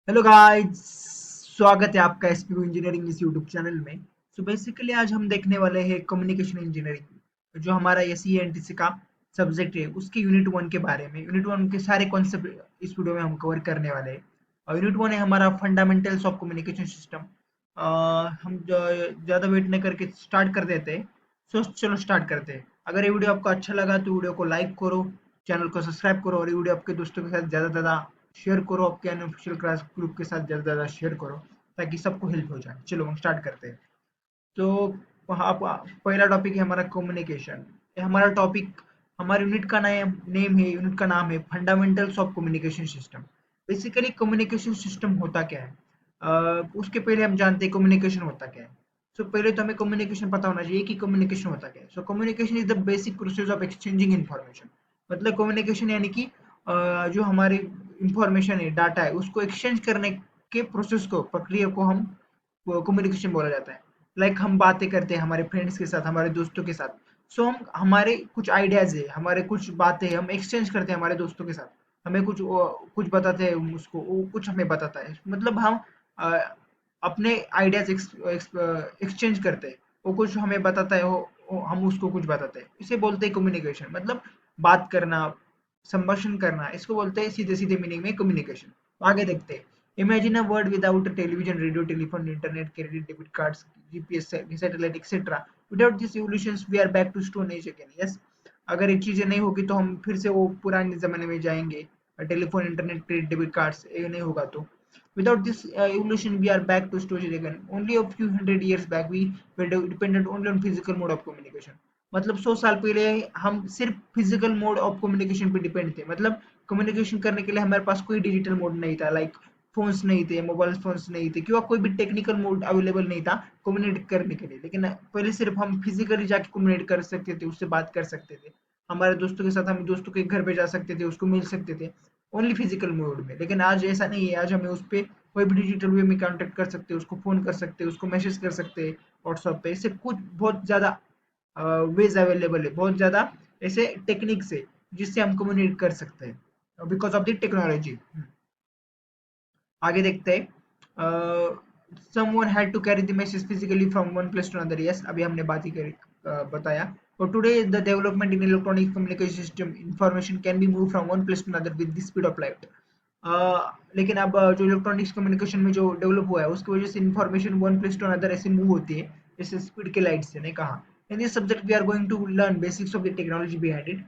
Hello guys, स्वागत है आपका एसपीयू इंजीनियरिंग इस यूट्यूब चैनल में। सो बेसिकली आज हम देखने वाले हैं कम्युनिकेशन इंजीनियरिंग, जो हमारा एसईएनटीसी का सब्जेक्ट है उसके यूनिट वन के बारे में। यूनिट वन के सारे कॉन्सेप्ट इस वीडियो में हम कवर करने वाले हैं। और यूनिट वन है हमारा फंडामेंटल्स ऑफ कम्युनिकेशन सिस्टम। हम ज़्यादा वेट नहीं करके स्टार्ट कर देते हैं। सो चलो स्टार्ट करते हैं। अगर ये वीडियो आपको अच्छा लगा तो वीडियो को लाइक करो, चैनल को सब्सक्राइब करो और ये वीडियो आपके दोस्तों के साथ ज़्यादा से ज़्यादा शेयर करो, आपके अनऑफिशियल क्लास ग्रुप के साथ ज़्यादा से ज़्यादा शेयर करो ताकि सबको हेल्प हो जाए। चलो हम स्टार्ट करते हैं। तो वहाँ पहला टॉपिक है हमारा कम्युनिकेशन। ये हमारा टॉपिक, हमारे यूनिट का यूनिट का नाम है fundamentals of communication system. Basically communication system होता क्या है, उसके पहले हम जानते हैं कम्युनिकेशन होता क्या है। सो पहले तो हमें कम्युनिकेशन पता होना चाहिए कि कम्युनिकेशन होता क्या है। So communication is the basic process of exchanging information. मतलब कम्युनिकेशन यानी कि जो हमारी इंफॉर्मेशन है, डाटा है, उसको एक्सचेंज करने के प्रोसेस को, प्रक्रिया को हम कम्युनिकेशन बोला जाता है। लाइक हम बातें करते हैं हमारे फ्रेंड्स के साथ, हमारे दोस्तों के साथ। सो हम हमारे कुछ आइडियाज है, हमारे कुछ बातें हम एक्सचेंज करते हैं हमारे दोस्तों के साथ। हमें कुछ बताते हैं उसको, वो कुछ हमें बताता है। मतलब हम अ, अपने आइडियाज एक्सचेंज करते हैं। वो कुछ हमें बताता है, हम उसको कुछ बताते हैं। इसे बोलते हैं कम्युनिकेशन। मतलब बात करना, संभाषण करना, इसको बोलते हैं सीधे सीधे मीनिंग में कम्युनिकेशन। आगे देखते हैं। Imagine a world without television, radio, telephone, internet, credit, debit cards, GPS, satellite etcetera. Without this evolutions we are back to stone age again. Yes, अगर ये चीजें नहीं होगी तो हम फिर से वो पुराने जमाने में जाएंगे। Telephone, internet, credit, debit cards ये नहीं होगा तो without this evolution we are back to storage again. Only a few hundred years back we were dependent only on physical mode of communication. मतलब 100 साल पहले हम सिर्फ फिजिकल मोड ऑफ कम्युनिकेशन पे डिपेंड थे। मतलब कम्युनिकेशन करने के लिए हमारे पास कोई डिजिटल मोड नहीं था। लाइक फोन्स नहीं थे, मोबाइल फोन्स नहीं थे, किंवा कोई भी टेक्निकल मोड अवेलेबल नहीं था कम्युनिकेट करने के लिए। लेकिन पहले सिर्फ हम फिजिकली जाके कम्युनिकेट कर सकते थे, उससे बात कर सकते थे। हमारे दोस्तों के साथ हम दोस्तों के घर पे जा सकते थे, उसको मिल सकते थे ओनली फिजिकल मोड में। लेकिन आज ऐसा नहीं है। आज हमें उस पर कोई भी डिजिटल वे में कांटेक्ट कर सकते हैं, उसको फोन कर सकते हैं, उसको मैसेज कर सकते हैं व्हाट्सएप पे। इससे कुछ बहुत ज्यादा वेज अवेलेबल है, बहुत ज्यादा ऐसे टेक्निक्स है जिससे हम कम्युनिकेट कर सकते हैं बिकॉज ऑफ द टेक्नोलॉजी। आगे देखते हैं। someone had to carry the message physically from one place to another. Yes, अभी हमने बात ही करी, बताया। और today the development in electronic communication system information can be moved from one place to another with the speed of light. लेकिन अब जो electronics communication में जो डेवलप हुआ है उसकी वजह से information one place to another ऐसे मूव होती है जैसे स्पीड के लाइट से। नहीं कहा। In this subject we are going to learn basics of the technology behind it.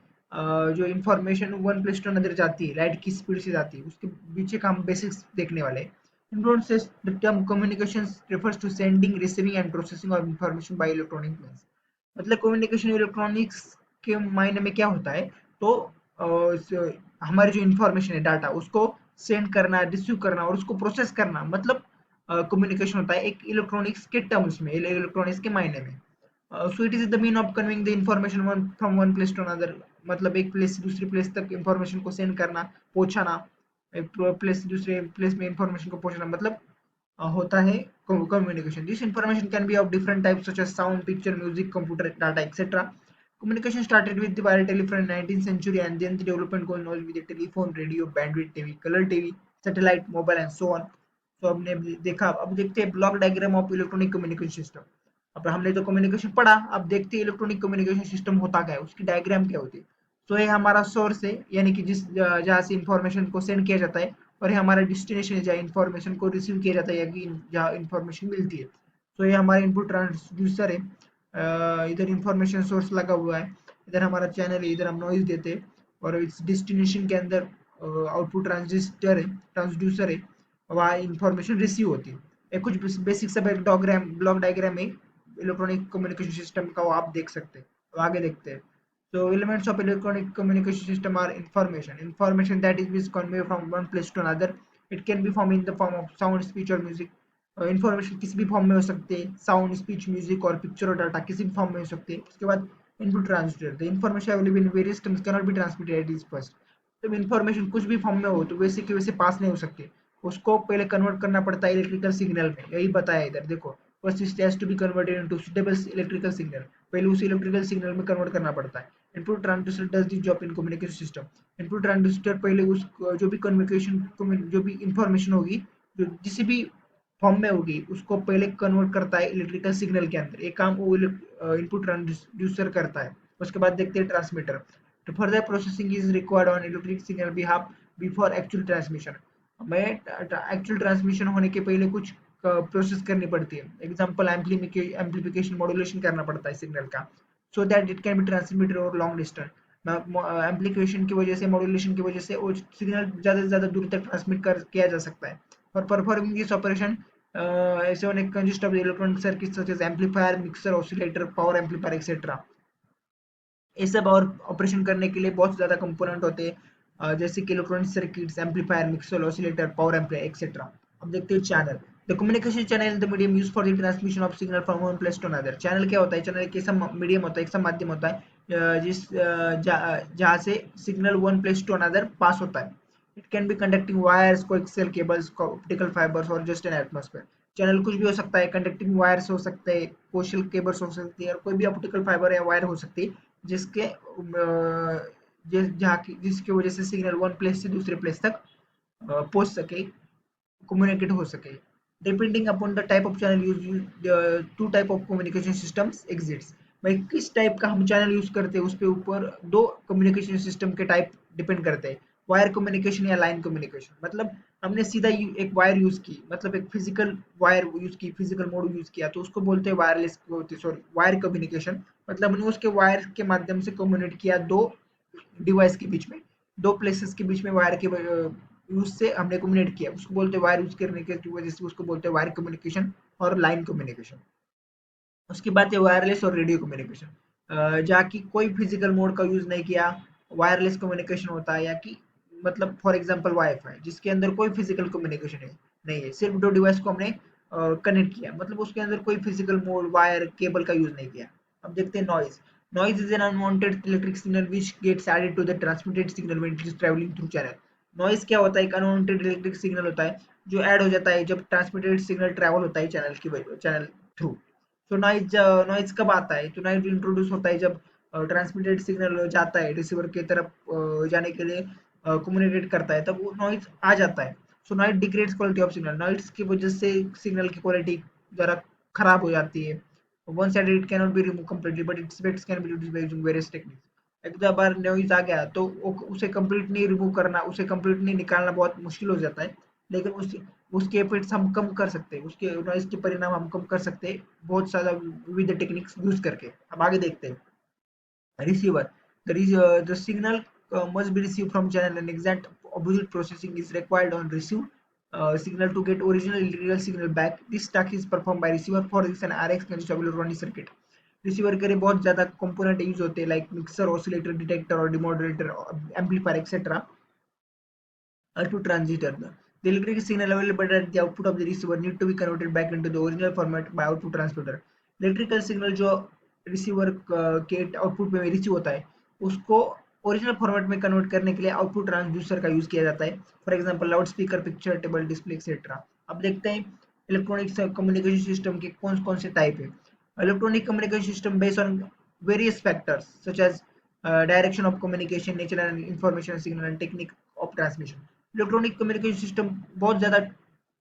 जो information one place to another जाती है, लाइट की स्पीड से जाती है, उसके पीछे का हम बेसिक्स देखने वाले हैं। Influences the term communications refers to sending, receiving and processing of information by electronic means. मतलब कम्युनिकेशन इलेक्ट्रॉनिक्स के मायने में क्या होता है, तो हमारी जो इंफॉर्मेशन है, डाटा, उसको सेंड करना, रिसीव करना और उसको प्रोसेस करना, मतलब कम्युनिकेशन होता है एक इलेक्ट्रॉनिक्स के टर्म्स में, इलेक्ट्रॉनिक्स के मायने में। So it is the mean of conveying the information one from one place to another. मतलब एक प्लेस से दूसरी प्लेस तक इंफॉर्मेशन को सेंड करना, पहुंचाना। एक प्लेस से दूसरे प्लेस में इंफॉर्मेशन को पहुंचाना, मतलब होता है communication. This information can be of different types such as sound, picture, music, computer data, etc. Communication started with the wire telephone in 19th century, and then the development going on with the telephone, radio, bandwidth TV, color TV, satellite, mobile and so on. तो हमने देखा, अब देखते हैं block diagram of electronic communication system. अब हमने तो communication पढ़ा, अब देखते हैं इलेक्ट्रॉनिक कम्युनिकेशन सिस्टम होता क्या है, उसकी डायग्राम क्या होती है। तो ये हमारा सोर्स है, यानी कि जिस जहाँ से इंफॉर्मेशन को सेंड किया जाता है, और ये हमारा डेस्टिनेशन है जहाँ इंफॉर्मेशन को रिसीव किया जाता है या कि जहाँ इंफॉर्मेशन मिलती है। तो ये हमारा इनपुट ट्रांसड्यूसर है। इधर इंफॉर्मेशन सोर्स लगा हुआ है, इधर हमारा चैनल है, इधर हम नॉइज देते हैं। और इस डेस्टिनेशन के अंदर आउटपुट ट्रांजिस्टर है, ट्रांसड्यूसर है, वहाँ इंफॉर्मेशन रिसीव होती है। ये कुछ बेसिक सब एक ब्लॉक डायग्राम है इलेक्ट्रॉनिक कम्युनिकेशन सिस्टम का, वो आप देख सकते हैं। तो आगे देखते हैं। So elements of electronic communication system are information that is conveyed from one place to another. It can be formed in the form of sound, speech or music. Information किसी भी फॉर्म में हो सकते हैं, साउंड, स्पीच, म्यूजिक और picture और data किसी भी फॉर्म में हो सकते हैं। उसके बाद input transmitter, the information available in various terms can not be transmitted at is first. जब इंफॉर्मेशन कुछ भी फॉर्म में हो तो वैसे के वैसे पास नहीं हो सकते, उसको पहले कन्वर्ट करना पड़ता है इलेक्ट्रिकल सिग्नल में। यही बताया इधर देखो, first it has to be converted into suitable electrical signal. पहले उसे इलेक्ट्रिकल सिग्नल में कन्वर्ट करना पड़ता है। Input transducer does the job in communication system. Input transducer पहले उस जो भी कम्युनिकेशन जो भी इंफॉर्मेशन होगी जो किसी भी फॉर्म में होगी उसको पहले कन्वर्ट करता है इलेक्ट्रिकल सिग्नल के अंदर, एक काम वो इनपुट ट्रांसड्यूसर करता है। उसके बाद देखते हैं ट्रांसमीटर। तो further processing is required on electric signal behalf before actual transmission. हमें एक्चुअल ट्रांसमिशन होने के पहले कुछ प्रोसेस करनी पड़ती है। एग्जाम्पल एम्प्लीफिकेशन मॉड्यूलेशन करना पड़ता है सिग्नल का, so that it can be transmitted over long distance. Amplification की वजह से, मॉड्यूलेशन की वजह से वो सिग्नल ज़्यादा से ज़्यादा दूर तक ट्रांसमिट कर किया जा सकता है। For performing this operation, SON consists of electronic circuits such as amplifier, mixer, oscillator, power amplifier, etc. ये सब और ऑपरेशन करने के लिए बहुत ज़्यादा कंपोनेंट होते हैं, जैसे कि electronic circuits, amplifier, mixer, oscillator, power amplifier etcetera. अब देखते हैं channel. The communication channel the medium used for the transmission of signal from one place to another. Channel क्या होता है? चैनल एक ऐसा मीडियम होता है, एक ऐसा माध्यम होता है जहाँ से signal one place to another pass होता है। It can be conducting wires, coaxial cables, optical fibres और जस्ट एन एटमॉस्फेयर। चैनल कुछ भी हो सकता है, कंडक्टिंग वायर्स हो सकते हैं, कोशियल केबल्स हो सकती है, और कोई भी ऑप्टिकल फाइबर या वायर हो सकती है जिसके जिसकी वजह से सिग्नल वन प्लेस से दूसरे प्लेस तक पहुंच सके, कम्युनिकेट हो सके। Depending upon the type of channel used, two type of communication systems exist. भाई किस टाइप का हम चैनल यूज करते हैं, उस पे ऊपर दो कम्युनिकेशन सिस्टम के टाइप डिपेंड करते हैं, वायर कम्युनिकेशन या लाइन कम्युनिकेशन। मतलब हमने सीधा एक वायर यूज की, मतलब एक फिजिकल वायर यूज की, फिजिकल मोड यूज किया, तो उसको बोलते हैं वायरलेस, सॉरी वायर कम्युनिकेशन। मतलब हमने उसके वायर के माध्यम से कम्युनिकेट किया दो डिवाइस के बीच में, दो प्लेसेस के बीच में वायर के यूज से हमने कम्युनिकेट किया, उसको बोलते हैं वायर यूज करने की वजह से उसको बोलते हैं वायर कम्युनिकेशन और लाइन कम्युनिकेशन। उसके बाद है वायरलेस और रेडियो कम्युनिकेशन, जहाँ की कोई फिजिकल मोड का यूज नहीं किया, वायरलेस कम्युनिकेशन होता है। या कि मतलब फॉर एग्जांपल वाईफाई, जिसके अंदर कोई फिजिकल कम्युनिकेशन नहीं है, सिर्फ दो डिवाइस को हमने कनेक्ट किया, मतलब उसके अंदर कोई फिजिकल मोड, वायर, केबल का यूज नहीं किया। अब देखते हैं noise. Noise is an unwanted electric signal which gets added to the transmitted signal when it is traveling through channel. Noise क्या होता है? एक अनवांटेड इलेक्ट्रिक सिग्नल होता है जो ऐड हो जाता है जब ट्रांसमिटेड सिग्नल ट्रैवल होता है चैनल थ्रू। तो नॉइज कब आता है? तो नॉइज इंट्रोड्यूस होता है जब ट्रांसमिटेड सिग्नल जाता है रिसीवर की तरफ, जाने के लिए कम्युनिकेट करता है, तब वो नॉइज आ जाता है। So noise degrades quality of signal. Noise की वजह से सिग्नल की क्वालिटी जरा खराब हो जाती है। One sided it cannot be removed completely, but its effects can be reduced by using various techniques. एक दो बार नॉइज आ गया तो उसे कंप्लीट नहीं रिमूव करना, उसे कंप्लीट नहीं निकालना बहुत मुश्किल हो जाता है, लेकिन उसके इफेक्ट्स हम कम कर सकते हैं, उसके नॉइज के परिणाम हम कम कर सकते हैं बहुत सारा विविध टेक्निक्स यूज करके। अब आगे देखते हैं receiver. The signal must be received from channel and exact opposite processing is required on receive signal to get original electrical signal back. This task is performed by receiver. For this an RX consist of electronic circuit. Receiver के लिए बहुत ज्यादा component use होते हैं, like mixer, oscillator, detector और demodulator, amplifier etcetera, to transistor. The electric signal available at the output of the receiver need to be converted back into the original format by output transmitter. Electrical signal जो receiver के output में receive होता है उसको original format में convert करने के लिए आउटपुट ट्रांसड्यूसर का यूज किया जाता है। For example loud speaker, picture table, display etcetera. अब देखते हैं इलेक्ट्रॉनिक कम्युनिकेशन सिस्टम के कौन कौन से टाइप है। Electronic communication system based on various factors such as direction of communication, nature and information signal and technique of transmission. Electronic communication system बहुत ज्यादा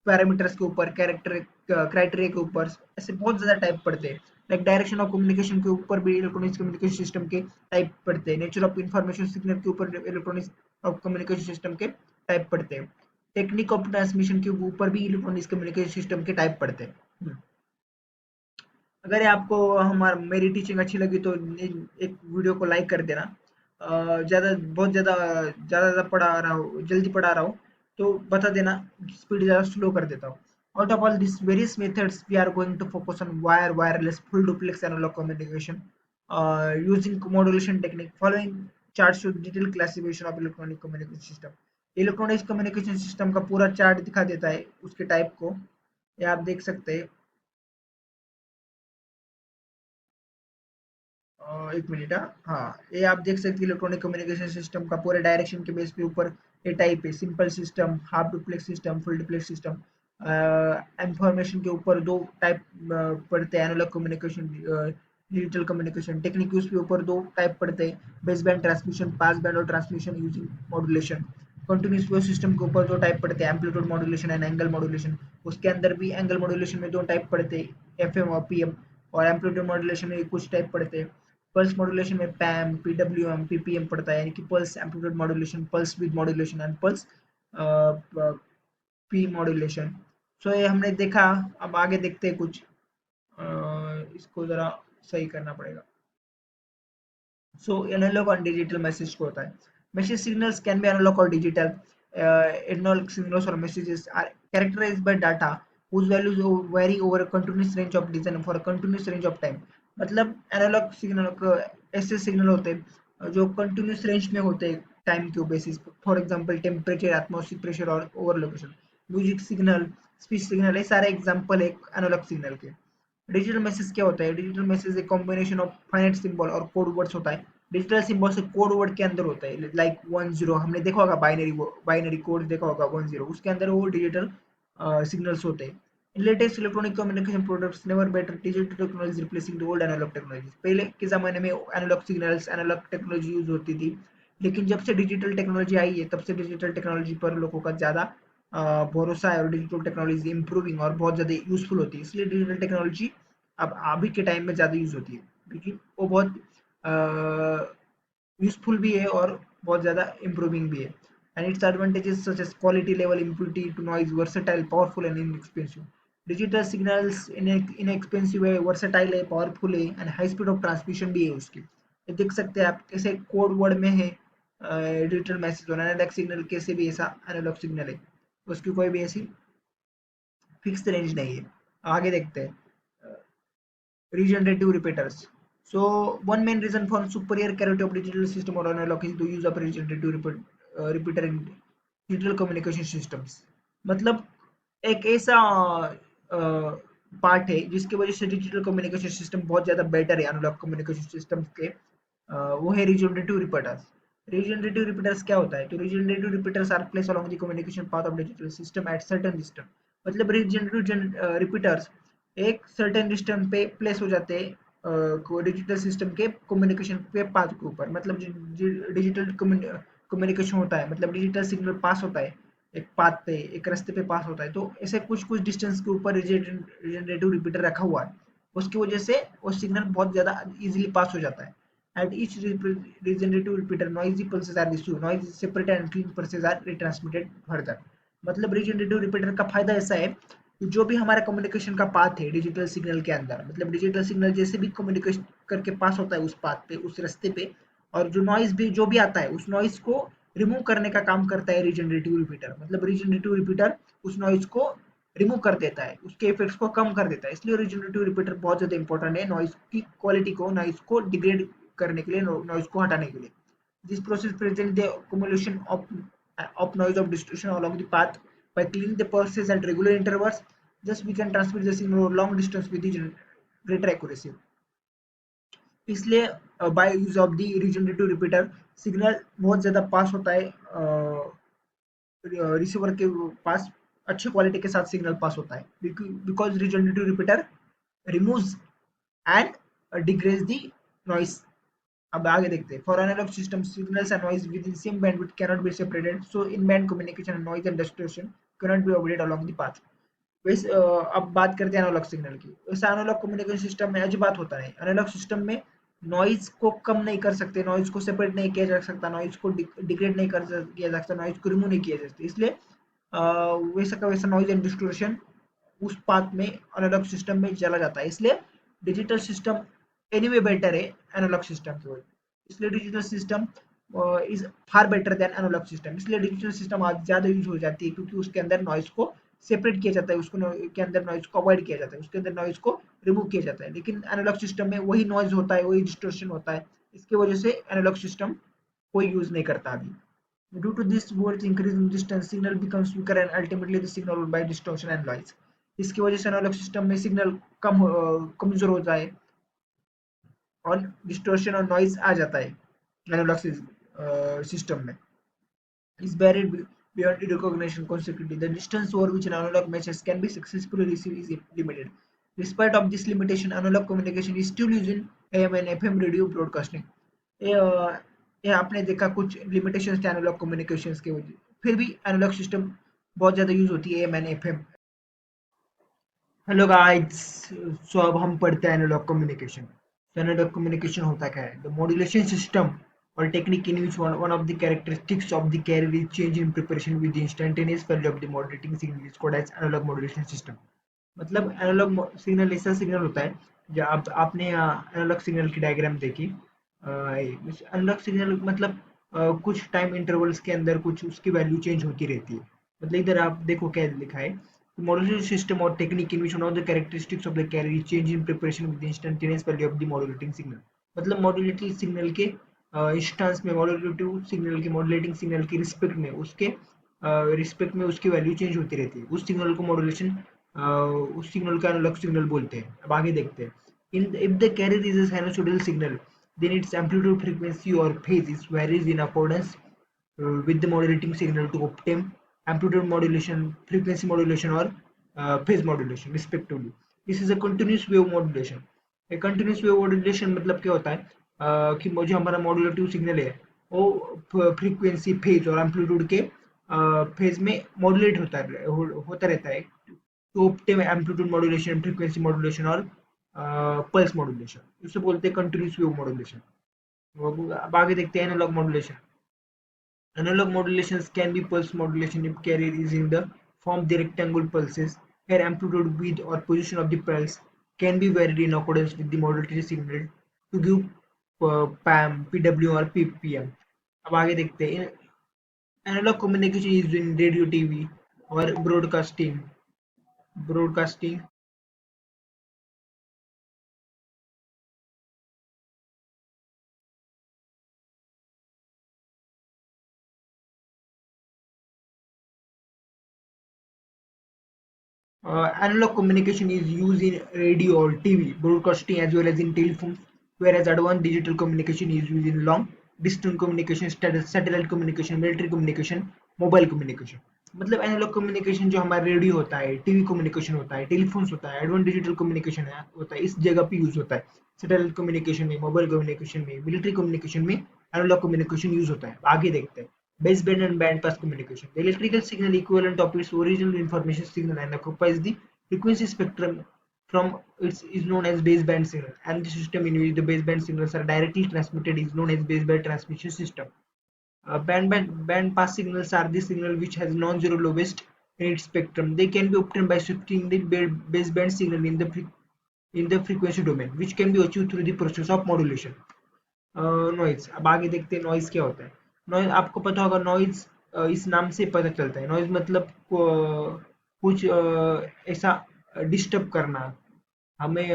पैरामीटर्स के ऊपर, कैरेक्टर क्राइटेरिया के ऊपर ऐसे बहुत ज्यादा टाइप पढ़ते हैं। लाइक डायरेक्शन ऑफ कम्युनिकेशन के ऊपर भी इलेक्ट्रॉनिक्स कम्युनिकेशन सिस्टम के टाइप पढ़ते हैं। नेचर ऑफ इंफॉर्मेशन सिग्नल के ऊपर इलेक्ट्रॉनिक्स ऑफ कम्युनिकेशन सिस्टम के टाइप पढ़ते हैं। टेक्निक ऑफ ट्रांसमिशन के ऊपर भी इलेक्ट्रॉनिक्स कम्युनिकेशन सिस्टम के टाइप पढ़ते हैं। अगर आपको हमारा मेरी टीचिंग अच्छी लगी तो एक वीडियो को लाइक कर देना। ज़्यादा बहुत ज़्यादा ज़्यादा ज़्यादा पढ़ा रहा हो, जल्दी पढ़ा रहा हो तो बता देना, स्पीड ज़्यादा स्लो कर देता हूँ। Out of all this various methods we are going to focus on wire, wireless, full duplex analog communication using modulation technique. Following chart show detailed classification of electronic communication system. Electronic communication system का पूरा chart दिखा देता है उसके type को, ये आप देख सकते हैं। एक मिनट। हाँ, ये आप देख सकते हैं इलेक्ट्रॉनिक कम्युनिकेशन सिस्टम का पूरे डायरेक्शन के बेस पे ऊपर ये टाइप है। Simple system, half duplex system, full duplex system. Information के ऊपर दो टाइप पड़ते हैं, analogue communication, digital communication. Technique use के ऊपर दो टाइप पड़ते हैं, base band transmission, pass band और transmission using modulation. Continuous wave system के ऊपर 2 टाइप पड़ते हैं, amplitude modulation and angle modulation. उसके अंदर भी एंगल मॉड्यूलेशन में 2 टाइप पड़ते हैं, एफएम और पीएम, और एम्पलीट्यूड मॉड्यूलेशन में कुछ टाइप पड़ते हैं। पल्स मॉड्यूलेशन में पैम, पीडब्ल्यूएम, पीपीएम पड़ता है, यानी कि pulse amplitude modulation, pulse width modulation and pulse P modulation. So ये हमने देखा, अब आगे देखते हैं कुछ। इसको जरा सही करना पड़ेगा। सो एनालॉग और डिजिटल मैसेज को होता है, message signals can be analog और डिजिटल। एनालॉग सिग्नल्स और messages are characterized by data whose values vary over a continuous range of design for a continuous range of time। मतलब analogue signal ऐसे signal होते हैं जो continuous range में होते हैं टाइम के बेसिस पे, for example temperature, atmospheric pressure और over location. Music signal, speech signal, ये सारे एग्जांपल है एनालॉग सिग्नल के। डिजिटल मैसेज क्या होता है? डिजिटल मैसेज एक कॉम्बिनेशन ऑफ फाइनाइट सिंबल और कोड वर्ड्स होता है। डिजिटल सिंबल से कोड वर्ड के अंदर होता है, लाइक 1 0, हमने देखा होगा बाइनरी कोड देखा होगा 1 0, उसके अंदर वो डिजिटल सिग्नल्स होते हैं। In latest electronic communication products, never better digital technology replacing the old analog technologies। पहले के ज़माने में analog signals, analog technology used होती थी, लेकिन जब से डिजिटल टेक्नोलॉजी आई है तब से डिजिटल टेक्नोलॉजी पर लोगों का ज़्यादा भरोसा है, और डिजिटल टेक्नोलॉजी इंप्रूविंग और बहुत ज़्यादा यूजफुल होती है। इसलिए डिजिटल टेक्नोलॉजी अब अभी के टाइम में ज़्यादा यूज होती है, क्योंकि वो बहुत यूजफुल भी है और बहुत ज़्यादा इम्प्रूविंग भी है। And its advantages such as quality level, impurity to noise, versatile, powerful and inexpensive. Digital signals inexpensive है, वर्सेटाइल है, पावरफुल है, and high speed of transmission भी है उसकी। ये देख सकते हैं आप कैसे कोड वर्ड में है डिजिटल मैसेज, और एनालॉग सिग्नल कैसे भी ऐसा एनालॉग सिग्नल है, उसकी कोई भी ऐसी फिक्स रेंज नहीं है। आगे देखते हैं regenerative repeaters. So one main reason for superior quality of digital system or analog is the use of regenerative repeater in digital communication systems। मतलब एक ऐसा पार्ट है जिसकी वजह से डिजिटल कम्युनिकेशन सिस्टम बहुत ज़्यादा बेटर है एनालॉग कम्युनिकेशन सिस्टम के। वो है रिजनरेटिव रिपीटर्स। रिजनरेटिव रिपीटर्स क्या होता है? तो regenerative repeaters are place along the communication path of digital system at certain distance. मतलब रिजनरेटिव रिपीटर्स एक सर्टेन डिस्टेंस पे प्लेस हो जाते हैं डिजिटल सिस्टम के कम्युनिकेशन के पाथ के ऊपर। मतलब डिजिटल कम्युनिकेशन होता है, मतलब डिजिटल सिग्नल पास होता है एक पाथ पे, एक रास्ते पे पास होता है, तो ऐसे कुछ कुछ डिस्टेंस के ऊपर रिजनरेटिव रिपीटर रखा हुआ है। उसकी वजह से वो सिग्नल बहुत ज़्यादा इजीली पास हो जाता है। At each regenerative repeater, noisy pulses are received, noise is separated and clean pulses are retransmitted further। मतलब रिजनरेटिव रिपीटर का फायदा ऐसा है कि जो भी हमारा कम्युनिकेशन का पाथ है डिजिटल सिग्नल के अंदर, मतलब डिजिटल सिग्नल जैसे भी कम्युनिकेशन करके पास होता है उस पाथ पे, उस रास्ते पे, और जो नॉइज भी जो भी आता है उस नॉइज को रिमूव करने का काम करता है रिजनरेटिव रिपीटर। मतलब रिजनरेटिव रिपीटर उस नॉइज को रिमूव कर देता है, उसके इफेक्ट्स को कम कर देता है। इसलिए रिजनरेटिव रिपीटर बहुत ज़्यादा इंपॉर्टेंट है नॉइज की क्वालिटी को, नॉइज को डिग्रेड करने के लिए, नॉइज को हटाने के लिए। This process present the accumulation of noise of distortion along the path by cleaning the pulses at regular intervals. Thus we can transmit the signal over long distance with the greater accuracy। इसलिए by use of the regenerative repeater signal बहुत ज़्यादा पास होता है receiver के पास, अच्छे quality के साथ signal pass होता है, because regenerative repeater removes and degrades the noise. अब आगे देखते हैं। For analog system signals and noise within same bandwidth cannot be separated, so in band communication and noise and distortion cannot be avoided along the path. वैसे अब बात करते हैं analogue signal की। वैसे एनालॉग कम्युनिकेशन सिस्टम में अजीब बात होता है, एनालॉग सिस्टम में नॉइज को कम नहीं कर सकते, नॉइज को सेपरेट नहीं किया जा सकता, नॉइज को डिग्रेड नहीं किया जा सकता, नॉइज को रिमूव नहीं किया जा सकता। इसलिए वैसा का वैसा नॉइज एंड डिस्टॉर्शन उस पाथ में एनालॉग सिस्टम में चला जाता है। इसलिए डिजिटल सिस्टम एनीवे बेटर है एनालॉग सिस्टम की वजह। इसलिए digital system is far better than analog system. इसलिए डिजिटल सिस्टम आज ज़्यादा यूज हो जाती है क्योंकि उसके अंदर नॉइज को सेपरेट किया जाता है, उसको के अंदर नॉइज को अवॉइड किया जाता है, उसके अंदर नॉइज को रिमूव किया जाता है। लेकिन एनालॉग सिस्टम में वही नॉइज होता है, वही डिस्टॉर्शन होता है। इसकी वजह से एनालॉग सिस्टम कोई यूज नहीं करता अभी। Due to this voltage increase in distance, signal becomes weaker and ultimately the signal by distortion and noise। इसकी वजह से एनालॉग सिस्टम में सिग्नल कमजोर हो जाए और डिस्टॉर्शन और नॉइज आ जाता है एनालॉग सिस्टम में। is buried beyond recognition consequently the distance over which an analog message can be successfully received is limited। Despite of this limitation, analog communication is still using AM and FM radio broadcasting। ये आपने देखा कुछ limitations थे analogue communications के फिर भी analogue system बहुत ज़्यादा यूज़ होती है, AM and FM. Hello guys, so अब हम पढ़ते हैं एनालॉग कम्युनिकेशन। तो एनालॉग कम्युनिकेशन होता क्या है? द मॉड्यूलेशन सिस्टम और technique in which one of the characteristics of the carrier is change in preparation with the instantaneous value of the modulating signal is called as analogue modulation system. मतलब analogue signal ऐसा signal होता है जो आपने analogue signal की diagram देखी। Analogue signal मतलब कुछ टाइम इंटरवल्स के अंदर कुछ उसकी वैल्यू चेंज होती रहती है। मतलब इधर आप देखो क्या लिखा है, modulation system or technique in which one of the characteristics of the carrier is change in preparation with the instantaneous value of the modulating signal। मतलब modulating signal के इंस्टेंस में मॉड्यूलेटिंग सिग्नल की रिस्पेक्ट में उसकी value change होती रहती है। उस सिग्नल को मॉड्यूलेशन, उस सिग्नल का एनालॉग सिग्नल बोलते हैं। अब आगे देखते हैं। In if the carrier is a sinusoidal signal then its amplitude frequency or phase is varies in accordance with the modulating signal to obtain amplitude modulation, frequency modulation or phase modulation respectively। This is a continuous wave modulation। A continuous wave modulation मतलब क्या होता है कि जो हमारा मॉड्यूलेटिव signal है वो frequency, phase और एम्पलीट्यूड के फेज में मॉड्यूलेट होता रहता है टू ऑप्टिम एम्पलीट्यूड मॉड्यूलेशन, फ्रीक्वेंसी मॉड्यूलेशन और पल्स मॉड्यूलेशन। इसे बोलते हैं कंटिन्यूस वेव मॉड्यूलेशन। अब आगे देखते हैं analog modulation. Analog modulations can be pulse modulation if carrier is in the form the rectangle pulses. Here amplitude, width or position of the pulse can be varied in accordance with the modulatory signal to give PAM, PW or PPM। अब आगे देखते हैं। Analogue communication used in radio, TV और broadcasting. Analog communication is used in radio or TV broadcasting as well as in telephones, whereas advanced digital communication is used in long distance communication, satellite communication, military communication, mobile communication. मतलब analogue communication जो हमारा radio होता है, TV communication होता है, telephones होता है, advance digital communication होता है, इस जगह पे यूज होता है। सैटेलाइट कम्युनिकेशन में, मोबाइल कम्युनिकेशन में, मिलिट्री कम्युनिकेशन में एनालॉग कम्युनिकेशन यूज होता है। आगे देखते हैं। Baseband and bandpass communication. The electrical signal equivalent of its original information signal and occupies the frequency spectrum from its is known as baseband signal, and the system in which the baseband signals are directly transmitted is known as baseband transmission system। Band pass signals are the signal which has non-zero lowest in its spectrum. They can be obtained by shifting the baseband signal in the frequency domain, which can be achieved through the process of modulation। Noise. अब आगे देखते हैं noise क्या होता है। Noise आपको पता होगा, नॉइज इस नाम से पता चलता है। नॉइज मतलब कुछ ऐसा डिस्टर्ब करना, हमें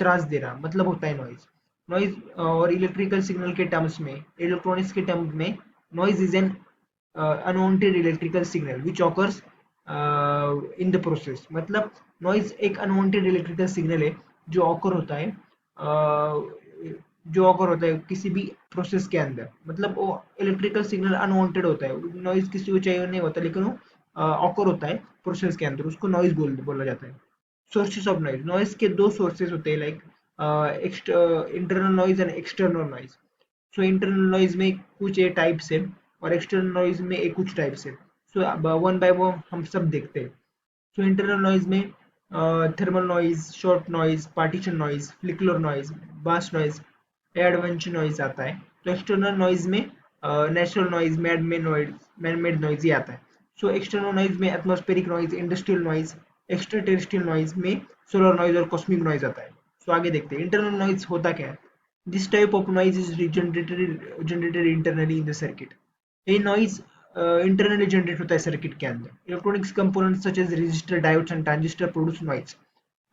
त्रास दे रहा मतलब होता है नॉइज। नॉइज और इलेक्ट्रिकल सिग्नल के टर्म्स में, इलेक्ट्रॉनिक्स के टर्म्स में, noise is an unwanted electrical signal which occurs in the process. मतलब नॉइज एक अनवांटेड इलेक्ट्रिकल सिग्नल है जो ऑकर होता है, किसी भी प्रोसेस के अंदर। मतलब वो इलेक्ट्रिकल सिग्नल अनवांटेड होता है, नॉइज किसी को चाहिए नहीं होता, लेकिन वो ऑकर होता है प्रोसेस के अंदर, उसको नॉइज बोला जाता है। Sources of noise. नॉइज के दो सोर्सेस होते हैं, like internal noise and external noise. So internal noise में कुछ ए टाइप्स है और एक्सटर्नल नॉइज में एक कुछ टाइप्स है। सो वन बाय वन हम सब देखते हैं। सो इंटरनल नॉइज में thermal noise, short noise, partition noise, flicker noise, bass noise, adventure noise आता है। तो एक्सटर्नल नॉइज में natural noise, man made noise ही आता है। सो एक्सटर्नल नॉइज में atmospheric noise, industrial noise, extraterrestrial noise में सोलर नॉइज और कॉस्मिक नॉइज आता है। सो आगे देखते हैं इंटरनल नॉइज होता क्या है। This type of noise is generated internally in the circuit. ये नॉइज इंटरनली जनरेट होता है सर्किट के अंदर। Electronics components such as register, diodes and transistor produce noise.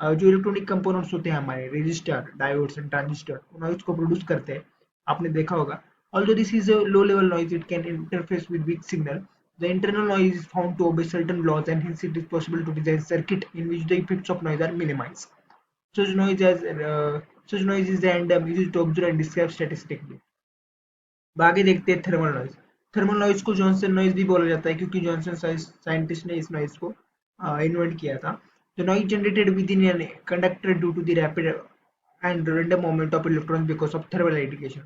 जो इलेक्ट्रॉनिक कंपोनेंट्स होते हैं हमारे, register, diodes and transistor, noise को प्रोड्यूस करते हैं। आपने देखा होगा। Although this is a low level noise, it can interface with weak signal. The internal noise is found to obey certain laws, and hence it is possible to design circuit in which the effects of noise are minimized। Such noise as such noise is random, easy to observe and describe statistically। आगे देखते हैं thermal noise. Thermal noise को Johnson noise भी बोला जाता है, क्योंकि Johnson scientist ने इस नॉइज को इन्वेंट किया था। The noise generated within an conductor due to the rapid and random movement of electrons because of thermal radiation.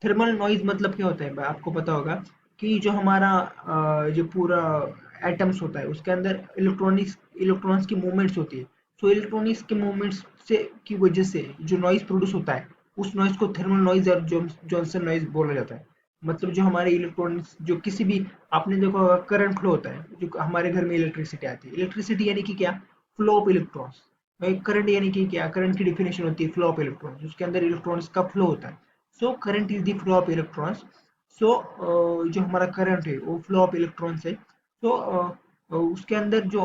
Thermal noise मतलब क्या होता है, आपको पता होगा कि जो हमारा जो पूरा एटम्स होता है उसके अंदर इलेक्ट्रॉन्स की मूवमेंट्स होती है। सो इलेक्ट्रॉनिक्स के मूवमेंट्स से की वजह से जो नॉइज प्रोड्यूस होता है उस नॉइज को थर्मल नॉइज और जॉनसन नॉइज बोला जाता है। मतलब जो हमारे इलेक्ट्रॉनिक्स जो किसी भी, आपने देखा होगा करंट फ्लो होता है, जो हमारे घर में इलेक्ट्रिसिटी आती है, इलेक्ट्रिसिटी यानी कि क्या, फ्लो ऑफ इलेक्ट्रॉन्स। करंट यानी कि क्या, करंट की डेफिनेशन होती है फ्लो ऑफ इलेक्ट्रॉन्स, उसके अंदर इलेक्ट्रॉन्स का फ्लो होता है। So current is the flow of electrons. So जो हमारा करंट है वो फ्लो ऑफ इलेक्ट्रॉन्स है। तो उसके अंदर जो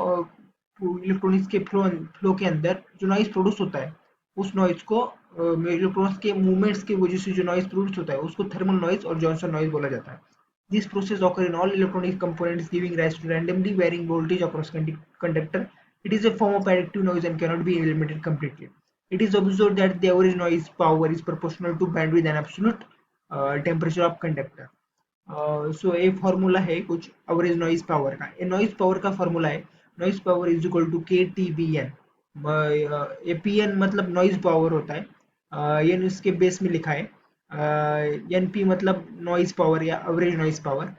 इलेक्ट्रॉनिक्स के फ्लो के अंदर जो नॉइज प्रोड्यूस होता है उस नॉइज को इलेक्ट्रॉन्स के मूवमेंट्स की वजह से जो नॉइज प्रोड्यूस होता है उसको थर्मल नॉइज और जॉनसन नॉइज बोला जाता है। This process occur in all electronic components giving rise to randomly varying voltage across conductor. It is a form of additive noise and cannot be eliminated completely. It is observed that the average noise power is proportional to bandwidth and absolute temperature of conductor. So ये formula है कुछ average noise power का। ये noise power का formula है, noise power is equal to K T B N. ये P N मतलब noise power होता है, एन इसके बेस में लिखा है, एन पी मतलब नॉइज पावर या एवरेज नॉइज पावर,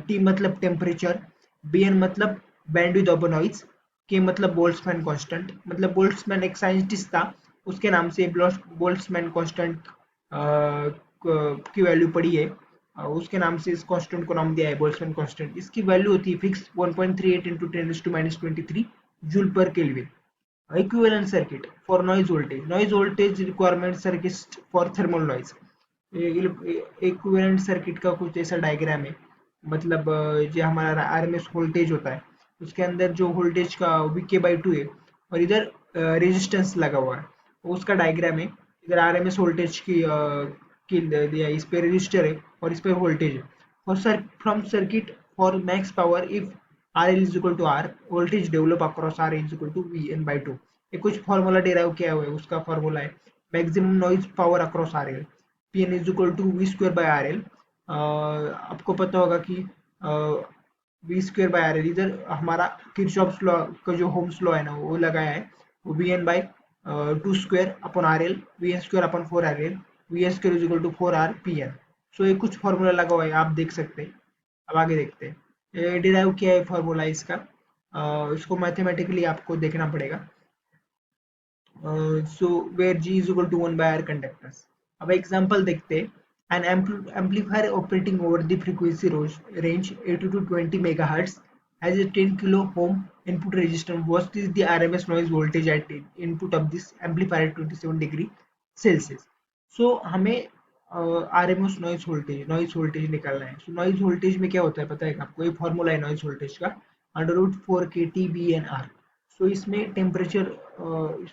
टी मतलब टेम्परेचर, बी एन मतलब बैंडविड्थ ऑफ नॉइज, के मतलब बोल्ट्जमैन कांस्टेंट। मतलब बोल्ट्जमैन एक साइंटिस्ट था, उसके नाम से बोल्ट्जमैन कांस्टेंट की वैल्यू पड़ी है, उसके नाम से इस कांस्टेंट को नाम दिया है बोल्ट्जमैन कांस्टेंट। इसकी वैल्यू होती है फिक्स 1.38 into 10⁻⁻23 जूल पर kelvin. Equivalent circuit for noise voltage. Noise voltage requirement circuit for thermal noise. Equivalent circuit का कुछ ऐसा डायग्राम है। मतलब जो हमारा आरएमएस वोल्टेज होता है उसके अंदर जो वोल्टेज का Vk/2 है और इधर रेजिस्टेंस लगा हुआ है, उसका डायग्राम है। इधर आरएमएस वोल्टेज की दिया, इस पे रजिस्टर है और इस पे वोल्टेज है। For from circuit for max power if RL is equal to R, voltage develop across R is equal to VN/2। ये कुछ फॉर्मूला डिराइव किया हुआ है, उसका फॉर्मूला है maximum noise power across RL, Pn is equal to V²/RL। आपको पता होगा कि V²/RL इधर हमारा किरचॉफ्स लॉ का जो होम्स लॉ है ना वो लगाया है, वो Vn/2² Vn²/4RL, Vn² is equal to 4R Pn। सो ये कुछ फॉर्मूला लगा हुआ है, आप देख सकते हैं। अब आगे देखते हैं डिराइव किया है फॉर्मूला इसका, इसको मैथमेटिकली आपको देखना पड़ेगा। So where G is equal to 1/R conductors। अब एग्जांपल देखते हैं। An amplifier operating over the frequency range 80 to 20 megahertz has a 10 kilo ohm input resistance. What is the RMS noise voltage at input of this amplifier at 27 degree Celsius? So हमें noise voltage निकालना है। So noise voltage में क्या होता है पता है आपको, ये फॉर्मूला है नॉइज वोल्टेज का, √4 kT/VNR। सो इसमें टेम्परेचर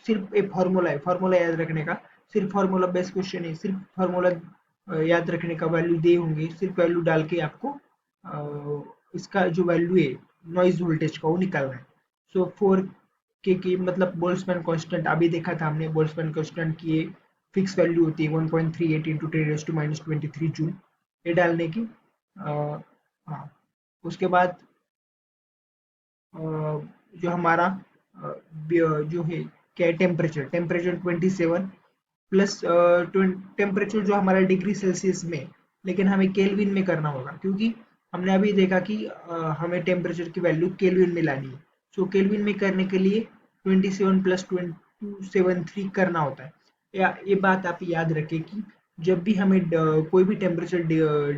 सिर्फ एक फॉर्मूला है, फॉर्मूला याद रखने का, सिर्फ फॉर्मूला बेस्ड क्वेश्चन है, सिर्फ फॉर्मूला याद रखने का, वैल्यू दे होंगे, सिर्फ वैल्यू डाल के आपको इसका जो वैल्यू है नॉइज वोल्टेज का वो निकालना है। सो 4 के की मतलब बोल्ट्जमैन कांस्टेंट अभी देखा था हमने, बोल्ट्जमैन कांस्टेंट की फिक्स वैल्यू होती है 1.38 into 10⁻⁻23 जूल, ये डालने की। हाँ, उसके बाद जो हमारा जो है क्या है, टेम्परेचर 27 प्लस टेम्परेचर जो हमारा डिग्री सेल्सियस में, लेकिन हमें केल्विन में करना होगा क्योंकि हमने अभी देखा कि हमें टेम्परेचर की वैल्यू केल्विन में लानी है। सो केल्विन में करने के लिए 27 प्लस 273 करना होता है। ये बात आप याद रखें कि जब भी हमें कोई भी टेम्परेचर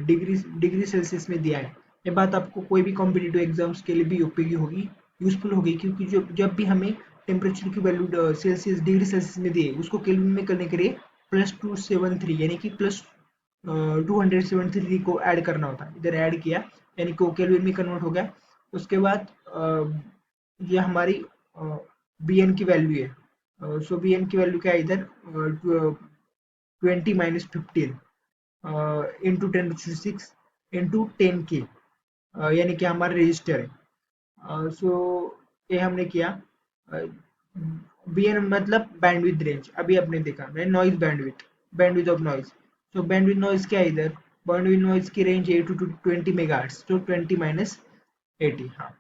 डिग्री सेल्सियस में दिया है, ये बात आपको कोई भी कॉम्पिटिटिव एग्जाम्स के लिए भी उपयोगी होगी, यूजफुल होगी, क्योंकि जब भी हमें टेम्परेचर की वैल्यू सेल्सियस डिग्री सेल्सियस में दिए उसको केल्विन में करने के लिए +273 यानी कि प्लस 273 को ऐड करना होता है। इधर ऐड किया यानी कि वो केल्विन में कन्वर्ट हो गया। उसके बाद ये हमारी बी एन की वैल्यू है। सो बी एन की वैल्यू क्या है इधर 20 - 15 इंटू 10⁶ इंटू 10K, यानी कि हमारा रजिस्टर है। सो ये हमने किया। बी एन मतलब बैंडविड्थ रेंज, अभी आपने देखा मैं noise bandwidth of noise. So bandwidth noise क्या है इधर, बैंडविड्थ नॉइज की रेंज 8 to 20 मेगाहर्ट्ज, तो 20 - 80। हाँ,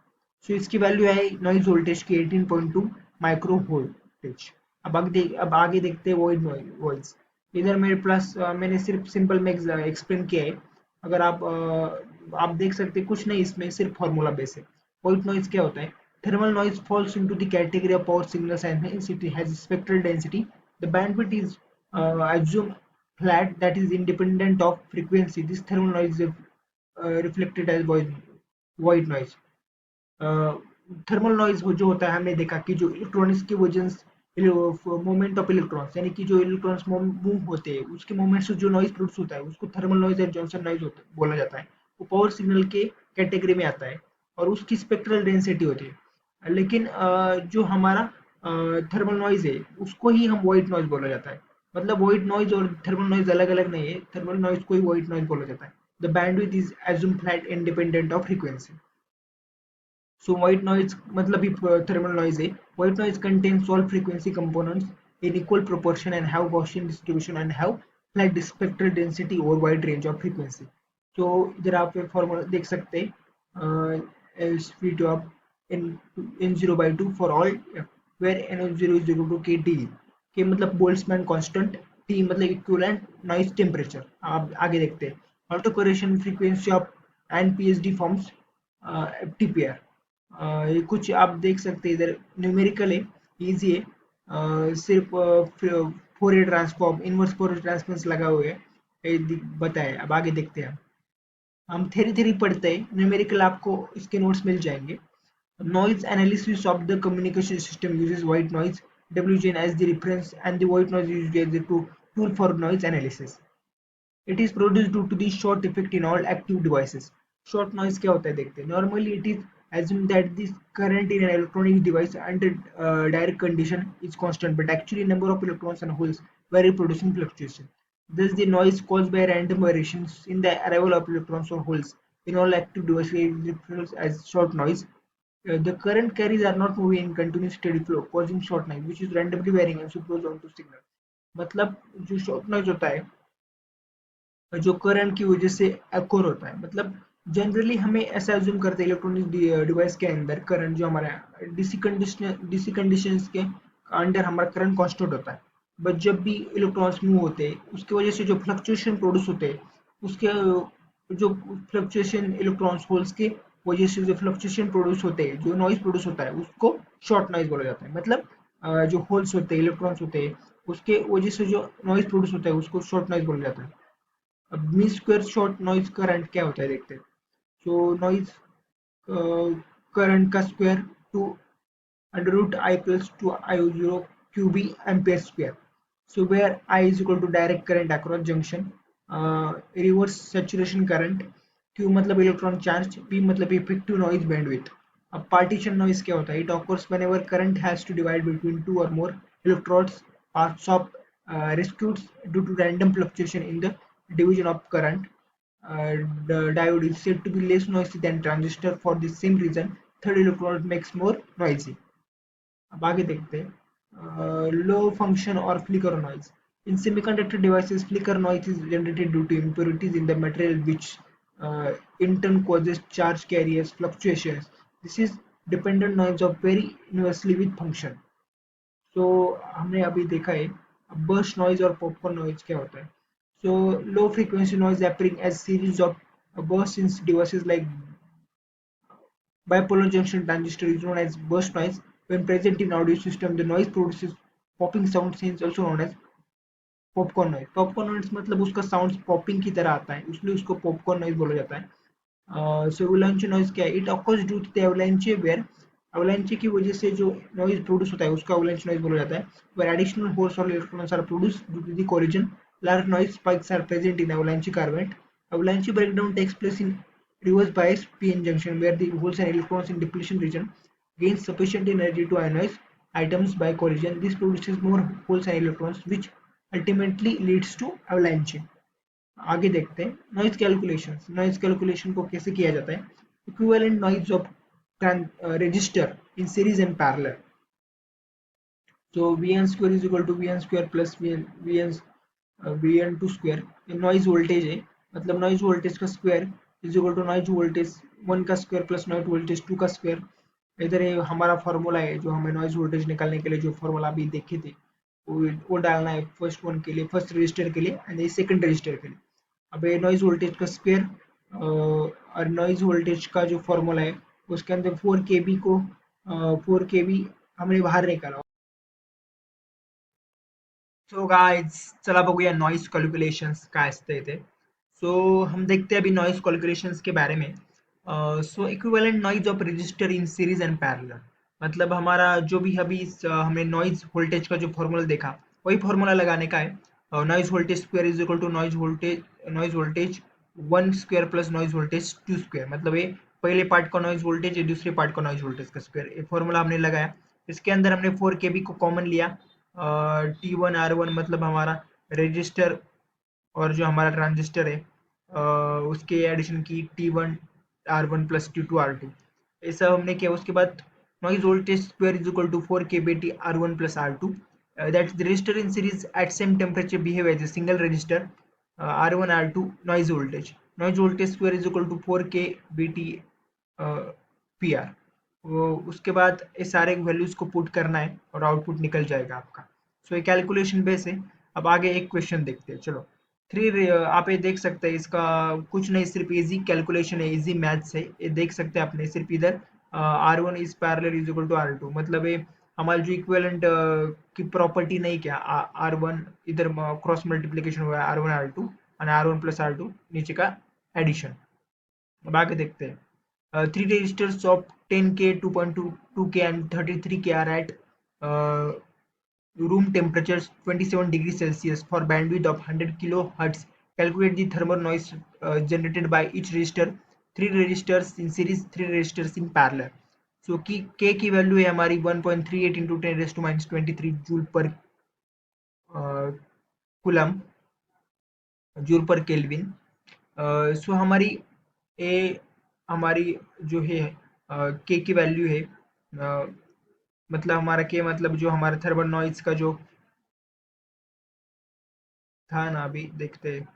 सो इसकी वैल्यू है नॉइज वोल्टेज की 18.2 माइक्रो वोल्टेज। अब आगे देखते हैं वॉइड वॉइस। इधर मेरे प्लस मैंने सिर्फ सिंपल में एक्सप्लेन किया है। अगर आप आप देख सकते हैं कुछ नहीं, इसमें सिर्फ फॉर्मूला बेस है। व्हाइट नॉइज क्या होता है? Thermal noise falls into the category of power signals and hence it has spectral density. The bandwidth is assumed flat, that is independent of frequency. This thermal noise is reflected as white noise. Thermal noise जो होता है, हमने देखा कि जो electronics के वजन moment of electrons, यानी कि जो इलेक्ट्रॉन्स मूव होते हैं उसके मोमेंट से जो नॉइज प्रोड्यूस होता है उसको थर्मल नॉइज या जॉनसन नॉइज बोला जाता है। वो पावर सिग्नल के कैटेगरी में आता है और उसकी स्पेक्ट्रल डेंसिटी होती है। लेकिन जो हमारा थर्मल नॉइज है उसको ही हम व्हाइट नॉइज बोला जाता है। मतलब व्हाइट नॉइज और थर्मल नॉइज अलग अलग नहीं है, थर्मल नॉइज को ही व्हाइट नॉइज बोला जाता है। The bandwidth is assumed flat independent of frequency. So white noise मतलब ही thermal noise है। White noise contains all frequency components in equal proportion and have Gaussian distribution and have flat spectral density over wide range of frequency. तो इधर आप formula देख सकते हैं, speed of n0/2 for all where n0 is equal to kT। K मतलब Boltzmann constant, T मतलब equivalent noise temperature. आप आगे देखते हैं autocorrelation frequency of NPSD forms FTPR। ये कुछ आप देख सकते हैं इधर न्यूमेरिकल है, इजी है। सिर्फ Fourier transform, inverse Fourier transforms लगा हुआ है, ये बताए। अब आगे देखते हैं, हम थेरी थेरी पढ़ते हैं, न्यूमेरिकल आपको इसके नोट्स मिल जाएंगे। Noise analysis of the communication system uses white noise (WGN) as the reference, and the white noise is used as the tool for noise analysis. It is produced due to the short effect in all active devices. Short noise क्या होता है देखते हैं। Normally it is assumed that this current in an electronic device under direct condition is constant, but actually number of electrons and holes vary, producing fluctuation. Thus the noise caused by random variations in the arrival of electrons or holes in all active devices is referred as short noise. The current carriers are not moving in continuous steady flow, causing short noise, which is randomly varying and superposed onto signal. मतलब जो short noise होता है जो current की वजह से acore होता है। मतलब जनरली हमें ऐसा एज्यूम करते हैं इलेक्ट्रॉनिक डिवाइस के अंदर करंट जो हमारा डीसी कंडीशंस के अंडर हमारा करंट कांस्टेंट होता है। बट जब भी इलेक्ट्रॉन्स मूव होते हैं उसकी वजह से जो फ्लक्चुएशन प्रोड्यूस होते हैं उसके जो फ्लक्चुएशन इलेक्ट्रॉन्स होल्स के वजह से जो फ्लक्चुएशन प्रोड्यूस होते हैं, जो नॉइज प्रोड्यूस होता है उसको शॉर्ट नॉइज बोला जाता है। मतलब जो होल्स होते हैं, इलेक्ट्रॉन्स होते हैं, उसके वजह से जो नॉइज प्रोड्यूस होता है उसको शॉर्ट नॉइज बोला जाता है। अब mean square short noise current क्या होता है देखते हैं। सो नॉइज करंट का square two under root I plus two I zero Q B ampere square. So where I is equal to direct current across junction, reverse saturation current, Q मतलब electron charge, B मतलब effective noise bandwidth. अब partition noise क्या होता है? It occurs whenever current has to divide between two or more electrodes paths of rescues due to random fluctuation in the division of current. The diode is said to be less noisy than transistor. For the same reason, third electrode makes more noisy. अब आगे देखते हैं low function और flicker noise. In semiconductor devices, flicker noise is generated due to impurities in the material, which in turn causes charge carriers fluctuations. This is dependent noise of very inversely with function. तो हमने अभी देखा है burst noise और popcorn noise क्या होता है। So low frequency noise appearing as series of bursts in devices like bipolar junction transistor is known as burst noise. When present in audio system, the noise produces popping sound, hence also known as popcorn noise. Popcorn noise मतलब उसका sound popping की तरह आता है, इसलिए उसको popcorn noise बोला जाता है। सो एवलांचे नॉइज क्या है? It occurs due to the avalanche where, avalanche की वजह से जो नॉइज प्रोड्यूस होता है उसको एवलांचे नॉइज बोला जाता है। वेयर एडिशनल फोर्स और electrons are produce due to the collision, large noise spikes are present in avalanche current. Avalanche breakdown takes place in reverse bias p-n junction where the holes and electrons in depletion region gain sufficient energy to ionize atoms by collision. This produces more holes and electrons which ultimately leads to avalanche. आगे देखते हैं noise calculation. Noise calculation को कैसे किया जाता है? Equivalent noise of resistor in series and parallel. तो Vn square is equal to Vn square plus Vn2 square। ये नॉइज वोल्टेज है, मतलब नॉइज वोल्टेज का square is equal to noise voltage 1 का स्क्वायर प्लस नॉइज वोल्टेज 2 का square. इधर ये हमारा फॉर्मूला है जो हमें नॉइज वोल्टेज निकालने के लिए जो फॉर्मूला अभी देखे थे वो डालना है फर्स्ट वन के लिए, फर्स्ट रजिस्टर के लिए एंड सेकंड रजिस्टर के लिए। अब ये नॉइज वोल्टेज का स्क्वायर और नॉइज वोल्टेज का जो फॉर्मूला है उसके अंदर 4 kb को 4 kb हमने बाहर निकाला. सो गाइस चला बघूया नॉइज कॅल्क्युलेशन्स काय असते ते. सो हम देखते हैं अभी नॉइज कॅल्क्युलेशन्स के बारे में. So equivalent noise of resistor in series and parallel, मतलब हमारा जो भी अभी हमने नॉइज वोल्टेज का जो फॉर्मूला देखा वही फॉर्मूला लगाने का है. Noise voltage square is equal to noise voltage 1 square plus noise voltage 2 square, मतलब ये पहले पार्ट का नॉइज वोल्टेज है, दूसरे पार्ट का नॉइज वोल्टेज का स्क्वायर. ये फॉर्मूला हमने लगाया. इसके अंदर हमने 4 kb को कॉमन लिया. T1 R1 मतलब हमारा रजिस्टर और जो हमारा ट्रांजिस्टर है उसके एडिशन की T1 R1 plus T2 R2, ऐसा हमने किया. उसके बाद noise voltage square is equal to 4 kb R1 plus R2, that the resistor in series at same temperature behave as a single resistor. R1 R2 noise voltage square is equal to 4k BT PR. वो उसके बाद ये सारे values को put करना है और output निकल जाएगा आपका. सो ये कैलकुलेशन बेस है. अब आगे एक क्वेश्चन देखते हैं. चलो आप ये देख सकते हैं, इसका कुछ नहीं, सिर्फ इजी कैलकुलेशन है, इजी मैथ्स है. ये देख सकते हैं आपने, सिर्फ इधर R1 is parallel is equal to R2, मतलब ये हमारा जो इक्विवेलेंट की प्रॉपर्टी नहीं क्या, R1 इधर क्रॉस मल्टीप्लीकेशन हुआ है R1 R2 और R1 प्लस R2 नीचे का एडिशन. अब आगे देखते हैं. Three registers of 10K, 2.22K and 33K are at uh, room temperatures 27 degrees Celsius for bandwidth of 100 kilohertz. Calculate the thermal noise generated by each resistor. Three registers in series, three registers in parallel. So K की value है हमारी 1.38 into 10 raised to minus 23 coulomb joule पर kelvin. So हमारी ए हमारी जो है के की वैल्यू है, मतलब हमारा के मतलब जो हमारा थर्मल नॉइज का जो था ना, अभी देखते हैं.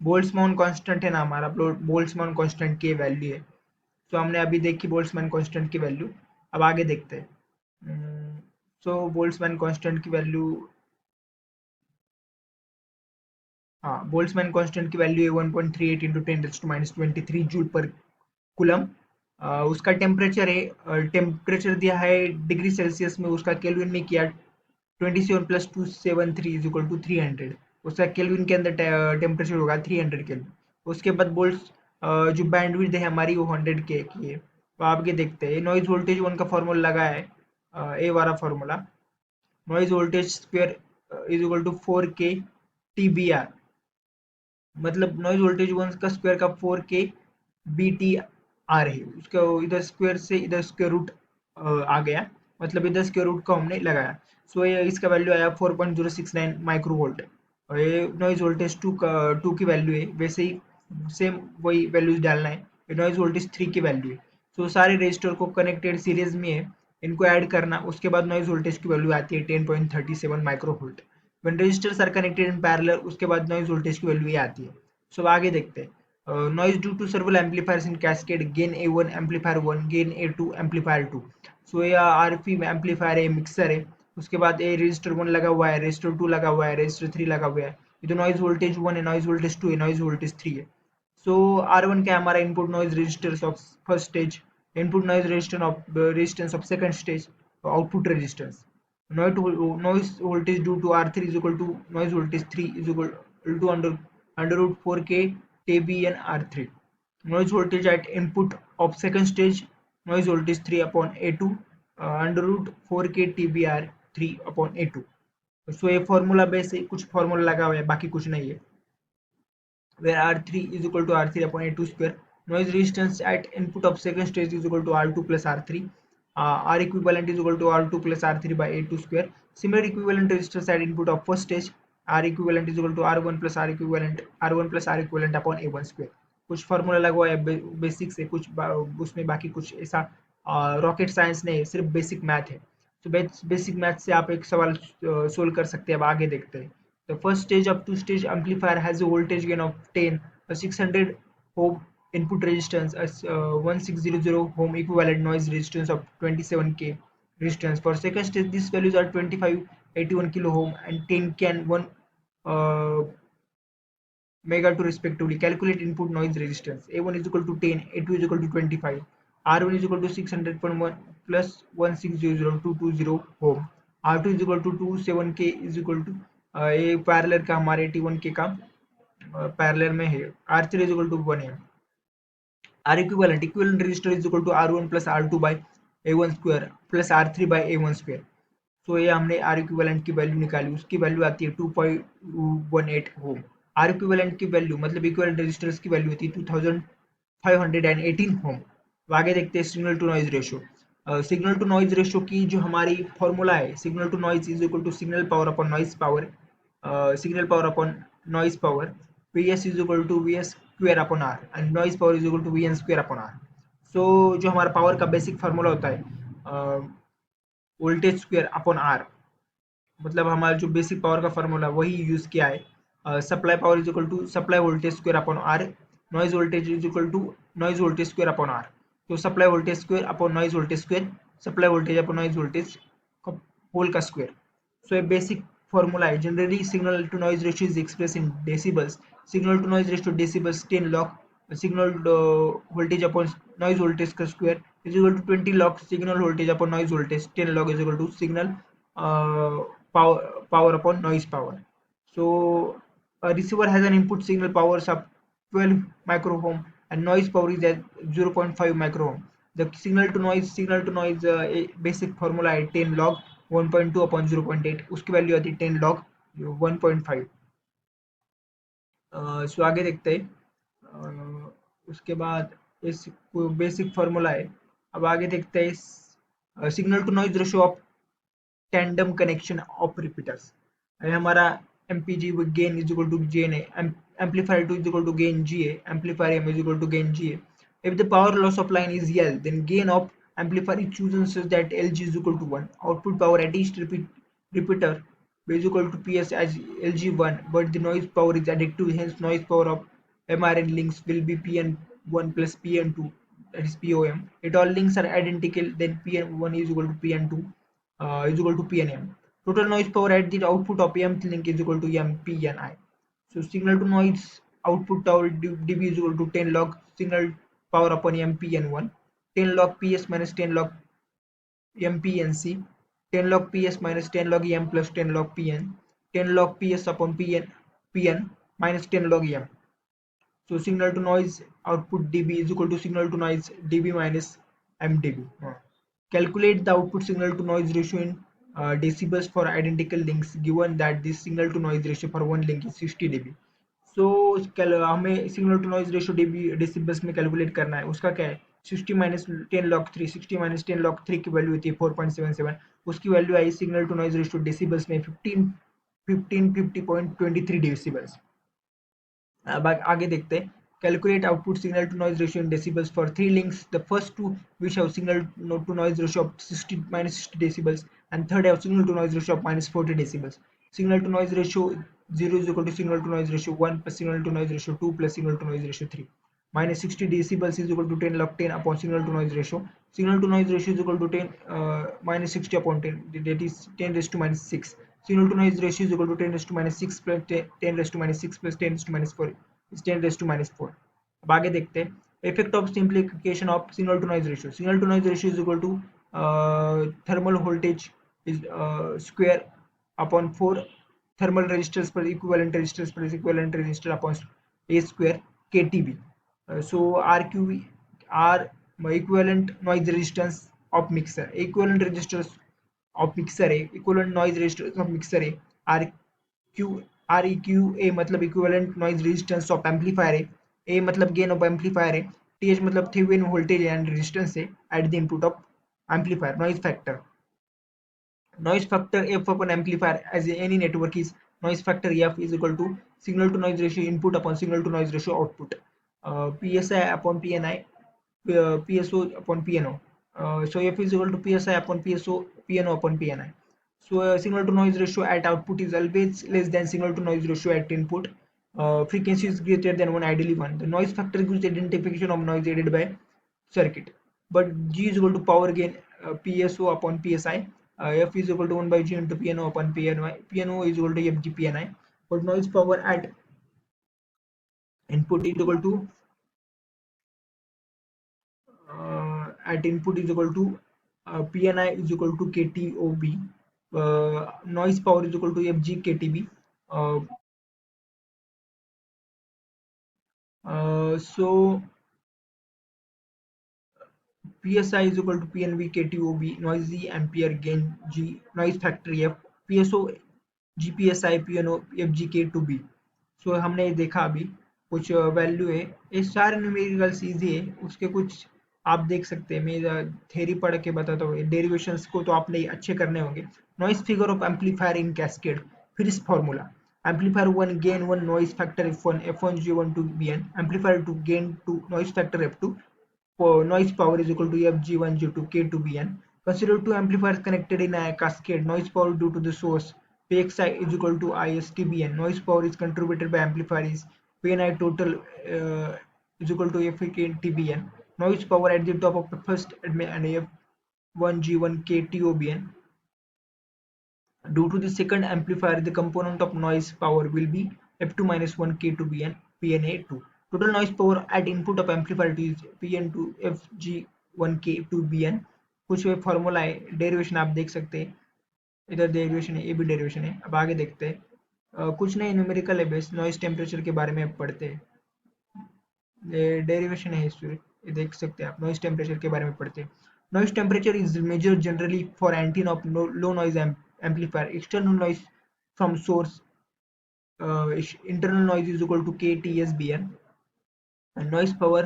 बोल्ट्जमान कांस्टेंट है ना हमारा, बोल्ट्जमान कांस्टेंट की वैल्यू है. तो हमने अभी देखी बोल्ट्जमान कांस्टेंट की वैल्यू. अब आगे देखते हैं. सो बोल्ट्जमान कांस्टेंट की वैल्यू, हाँ, बोल्ट्जमान कांस्टेंट की वैल्यू है 1.38 इंटू 10 to -23 जूल पर कूलम. उसका टेम्परेचर है, टेम्परेचर दिया है डिग्री सेल्सियस में, उसका केल्विन में किया 27 प्लस 273 इज इक्वल टू 300. उसका केल्विन के अंदर टेम्परेचर होगा 300 केल्विन. उसके बाद बोल्ट जो बैंडविड्थ है हमारी वो 100 K की है. तो आप ये देखते हैं नॉइज वोल्टेज वन का फॉर्मूला लगा है, ए वाला formula. Noise voltage square is equal to 4K TBR, मतलब नॉइज वोल्टेज वन का स्क्वायर का 4K BTR है. उसका इधर स्क्वायर से इधर स्क्वायर रूट आ गया, मतलब इधर स्क्वायर रूट का हमने लगाया. सो ये इसका वैल्यू आया 4.069 माइक्रोवोल्ट. और ये नॉइज वोल्टेज 2 की वैल्यू है, वैसे ही सेम वही वैल्यूज डालना है. ये नॉइज वोल्टेज 3 की वैल्यू है. सो सारे रजिस्टर को कनेक्टेड सीरीज में है, इनको ऐड करना, उसके बाद नॉइज वोल्टेज की वैल्यू आती है 10.37 microvolt. When registers are connected in parallel, उसके बाद नॉइज वोल्टेज की वैल्यू ये आती है. सो आगे देखते हैं. Noise due to several amplifiers in cascade, gain A1 amplifier 1, gain A2 amplifier 2. सो ये RP एम्पलीफायर है, मिक्सर है. उसके बाद ये रजिस्टर 1 लगा हुआ है, रजिस्टर 2 लगा हुआ है, रजिस्टर 3 लगा हुआ है. ये तो नॉइज वोल्टेज 1 है, नॉइज वोल्टेज 2 है, नॉइज वोल्टेज 3 है. सो R1 क्या है हमारा input noise resistance of first stage, input noise resistance of second stage, output resistance. Noise voltage due to R3 is equal to noise voltage 3 is equal to under root 4K TBN R3. Noise voltage at input of second stage, noise voltage 3 upon A2 under root 4K TBR 3 upon A2. सो ये formula base है, कुछ formula लगा हुआ है, बाकी कुछ नहीं है. Where R3 is equal to R3 upon A2 square. Noise resistance at input of second stage is equal to R2 plus R3. R equivalent is equal to R2 plus R3 by A2 square. Similar equivalent resistance at input of first stage, R equivalent is equal to R1 plus R equivalent upon A1 square. कुछ formula लगा हुआ है, basic से कुछ उसमें, बाकी कुछ ऐसा रॉकेट साइंस नहीं है, सिर्फ बेसिक मैथ है. तो बेसिक मैथ से आप एक सवाल सोल्व कर सकते हैं. अब आगे देखते हैं. The first stage of two-stage amplifier has a voltage gain of 10, a 600 ohm input resistance, a 1600 ohm equivalent noise resistance of 27K resistance. For second stage, these values are 25, 81 kilo ohm and 10 can 1 uh, mega 2 respectively. Calculate input noise resistance. A1 is equal to 10, A2 is equal to 25, R1 is equal to 600.1 plus 1600220 ohm, R2 is equal to 27K is equal to ये parallel का हमारे T1K का parallel में है, R3 is equal to 1 है. R equivalent resistor is equal to R1 plus R2 by A1 square plus R3 by A1 square. So ये हमने R equivalent की वैल्यू निकाली, उसकी वैल्यू आती है 2.18 ओम. R equivalent की वैल्यू मतलब इक्विवेलेंट रेजिस्टेंस की वैल्यू होती है 2518 ओम. तो आगे देखते हैं signal to noise ratio. Signal to noise ratio की जो हमारी फॉर्मूला है, signal to noise is equal to signal power upon noise power, signal power upon noise power, Vs is equal to Vs square upon R and noise power is equal to Vn square upon R. So जो हमारा power का basic formula होता है voltage square upon are, मतलब हमारा जो basic power का formula वही यूज किया है. Supply power is equal to supply voltage square upon R, noise voltage is equal to noise voltage square upon R. तो supply voltage square upon noise voltage square, supply voltage upon noise voltage whole का square. So ये basic formula है. Generally signal to noise ratio is express in decibels. Signal to noise ratio decibels 10 log, signal voltage upon noise voltage का square is equal to 20 log signal voltage upon noise voltage 10 log is equal to signal power upon noise power. So a receiver has an input signal powers of 12 microohm and noise power is at 0.5 microohm. The signal to noise basic formula है 10 log 1.2 upon 0.8, उसकी value आती है 10 log 1.5. सो आगे देखते हैं. उसके बाद इस बेसिक फार्मूला है. अब आगे देखते हैं signal to noise ratio of tandem connection of repeaters. हमारा MPG with gain is equal to GNA, amplifier 2 is equal to gain GA, amplifier M is equal to gain GA. If the power loss of line is L, then gain of amplifier is chosen such that LG is equal to 1. Output power at each repeater is equal to PS as LG1, but the noise power is additive, hence noise power of MRN links will be PN1 plus PN2, that is POM. If all links are identical, then PN1 is equal to PN2 is equal to PNM. Total noise power at the output of mth link is equal to MPNI. So signal to noise output power dB is equal to 10 log signal power upon MPN1, 10 log PS minus 10 log MPNC, 10 log PS minus 10 log M plus 10 log PN, 10 log PS upon PN minus 10 log M. So signal to noise output dB is equal to signal to noise dB minus mdB. Calculate the output signal to noise ratio in decibels for identical links given that the signal to noise ratio for one link is 60 dB. So हमें signal to noise ratio decibels में calculate करना है. उसका क्या है 60 minus 10 log 3, 60 minus 10 log 3 की value होती है 4.77. उसकी वैल्यू आई signal to noise ratio decibels में 50.23 डेसिबल्स. अब आगे देखते हैं. Calculate output signal to noise ratio in decibels for three links. The first two which have signal to noise ratio of 60 minus 60 decibels and third have signal to noise ratio of minus 40 decibels. Signal to noise ratio 0 is equal to signal to noise ratio 1 plus signal to noise ratio 2 plus signal to noise ratio 3. Minus 60 decibels is equal to 10 log 10 upon signal to noise ratio. Signal to noise ratio is equal to 10 minus 60 upon 10, that is 10 raised to minus 6. Signal to noise ratio is equal to 10 raised to minus 6 plus 10 raised to minus 6 plus 10 raised to minus 4 is 10 raised to minus 4. अब आगे देखते हैं effect of simplification of signal to noise ratio. Signal to noise ratio is equal to thermal voltage is square upon 4 thermal resistance पर equivalent resistance पर equivalent resistor upon A square KTB. So RQ R equivalent noise resistance of mixer, equivalent resistors of mixer है, equivalent noise resistance of mixer है. RQ REQA मतलब equivalent noise resistance of amplifier है, A मतलब gain of amplifier है, TH मतलब Thevenin voltage and resistance है at the input of amplifier. Noise factor F upon amplifier as any network is noise factor F is equal to signal to noise ratio input upon signal to noise ratio output. PSI upon PNI, PSO upon PNO. So F is equal to PSI upon PSO, PNO upon PNI. So signal to noise ratio at output is always less than signal to noise ratio at input. Frequency is greater than 1, ideally 1. The noise factor gives identification of noise aided by circuit. But G is equal to power gain PSO upon PSI. F is equal to 1 by G into PNO upon PNY. PNO is equal to FG PNI. But noise power at Input is equal to at input is equal to PNI is equal to KTOB. Noise power is equal to FG KTB. Uh, so PSI is equal to PNV KTOB, noisy ampere gain G, noise factor F, PSO GPSI PNO FGK to B. सो हमने देखा अभी कुछ value है, ये सारे numericals easy है, उसके कुछ आप देख सकते हैं, मैं थ्योरी पढ़ के बताता हूँ, डेरिवेशंस को तो आपने अच्छे करने होंगे। Noise figure of amplifier in cascade, फिर इस formula amplifier 1 gain 1 noise factor F1 G1 to Bn, amplifier 2 gain 2 noise factor F2, noise power is equal to FG1 G2 K to Bn. Consider two amplifiers connected in a cascade. Noise power due to the source PXI is equal to ISTBn. Noise power is contributed by amplifier is PNI total is equal to FKTBn. Noise power at the top of the first and F1 G1 K TOBn. Due to the second amplifier, the component of noise power will be F2 minus 1 K to Bn PNA2. Total noise power at input of amplifier is Pn2 Fg1K to Bn. कुछ formula है, derivation आप देख सकते हैं, इधर derivation है, ये भी डेरिवेशन है। अब आगे देखते हैं, कुछ नहीं, न्यूमेरिकल है बेस, नॉइज टेम्परेचर के बारे में अब पढ़ते हैं, डेरिवेशन है हिस्ट्री, ये देख सकते हैं आप, नॉइज टेम्परेचर के बारे में पढ़ते हैं। Noise temperature is measured generally for antenna of low noise amplifier. External noise from source, internal noise is equal to KTSBn, and noise power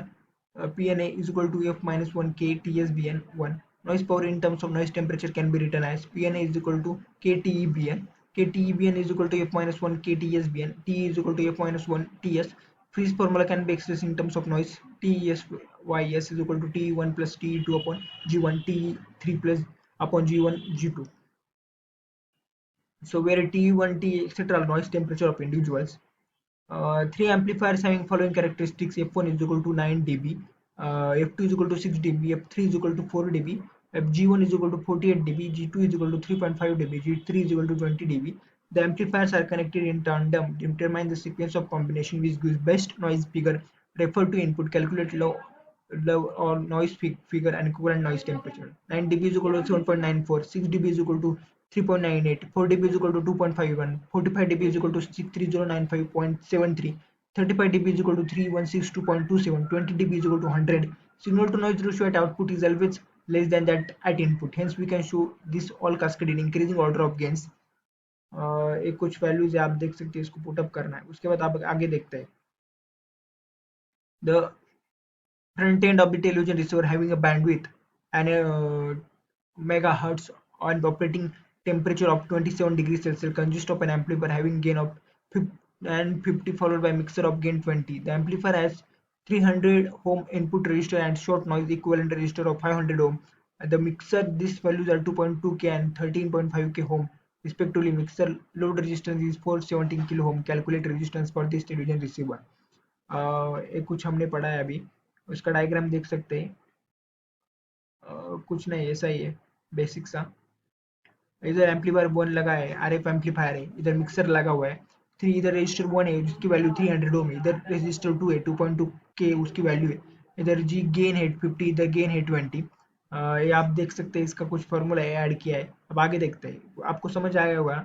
PNA is equal to F minus 1 KTSBn 1. Noise power in terms of noise temperature can be written as PNA is equal to KTEBn. KTEBn is equal to F minus 1 KTSBn. T is equal to F minus 1 TS. Freeze formula can be expressed in terms of noise. TESYS is equal to T1 plus T2 upon G1, T3 plus upon G1 G2. So where T1, T, etc. are noise temperature of individuals. Three amplifiers having following characteristics: F1 is equal to 9 dB, F2 is equal to 6 dB, F3 is equal to 4 dB, G1 is equal to 48 dB, G2 is equal to 3.5 dB, G3 is equal to 20 dB. The amplifiers are connected in tandem. Determine the sequence of combination which gives best noise figure. Refer to input. Calculate low or noise figure and equivalent noise temperature. 9 dB is equal to 7.94, 6 dB is equal to 3.98, 4 dB is equal to 2.51, 45 dB is equal to 3095.73, 35 dB is equal to 3162.27, 20 dB is equal to 100. Signal to noise ratio at output is always less than that at input. Hence we can show this all cascade in increasing order of gains. एक कुछ values आप देख सकते हैं, इसको put up करना है, उसके बाद आप आगे देखते हैं। The front end of the television receiver having a bandwidth and a megahertz and operating temperature of 27 degrees Celsius consists of an amplifier having gain of 50 followed by mixer of gain 20. The amplifier has 300 ohm input resistor and short noise equivalent resistor of 500 ohm. At the mixer, these values are 2.2k and 13.5k ohm respectively. Mixer load resistance is 417 kilo ohm. Calculate resistance for this television receiver. एक कुछ हमने पढ़ा है अभी, उसका diagram देख सकते हैं। कुछ नहीं, ऐसा ही है बेसिक सा। इधर एम्पलीफायर 1 लगा है, आरएफ एम्पलीफायर है, इधर मिक्सर लगा हुआ है, 3 इधर रजिस्टर 1 है जिसकी वैल्यू 300 ओम है, इधर रजिस्टर 2 है 2.2 के उसकी वैल्यू है, इधर जी गेन है 50, इधर गेन है 20। ये आप देख सकते हैं, इसका कुछ फॉर्मूला है ऐड किया है। अब आगे देखते हैं, आपको समझ आया होगा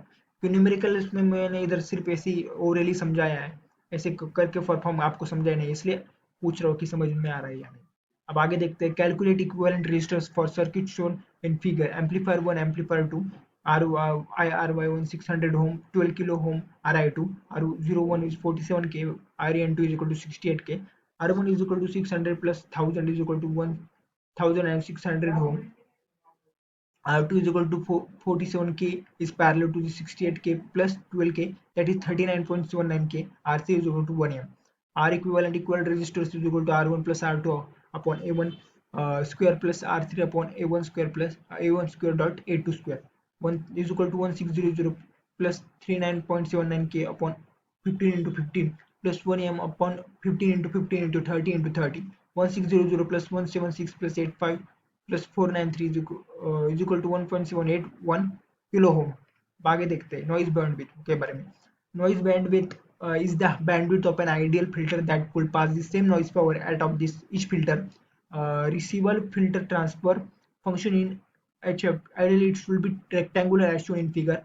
कि न्यूमेरिकल इसमें मैंने इधर सिर्फ ऐसे ही ओरली समझाया है, ऐसे करके फॉर्म आपको समझाया नहीं, इसलिए पूछ रहा हूँ कि समझ में आ रहा है या नहीं। अब आगे देखते हैं, calculate equivalent resistors for circuit shown in figure. Amplifier 1, amplifier 2, RY1 600 ohm, 12 kilo ohm, RI2, R01 is 47k, RN2 is equal to 68k, R1 is equal to 600 plus 1000 is equal to 1600 ohm, R2 is equal to 47k is parallel to the 68k plus 12k, that is 39.79k, RC is equal to 1 m. R equivalent resistors is equal to R1 plus R2 upon A1 square plus R3 upon A1 square plus A1 square dot A2 square. 1 is equal to 1600 plus 39.79k upon 15 into 15 plus 1 m upon 15 into 15 into 30 into 30. 1600 plus 176 plus 85 plus 493 is equal to 1.781 kilo ohm. आगे देखते हैं noise bandwidth के बारे में। Noise bandwidth is the bandwidth of an ideal filter that could pass the same noise power out of this each filter. Receiver filter transfer function in HF. Ideally, it should be rectangular as shown in figure.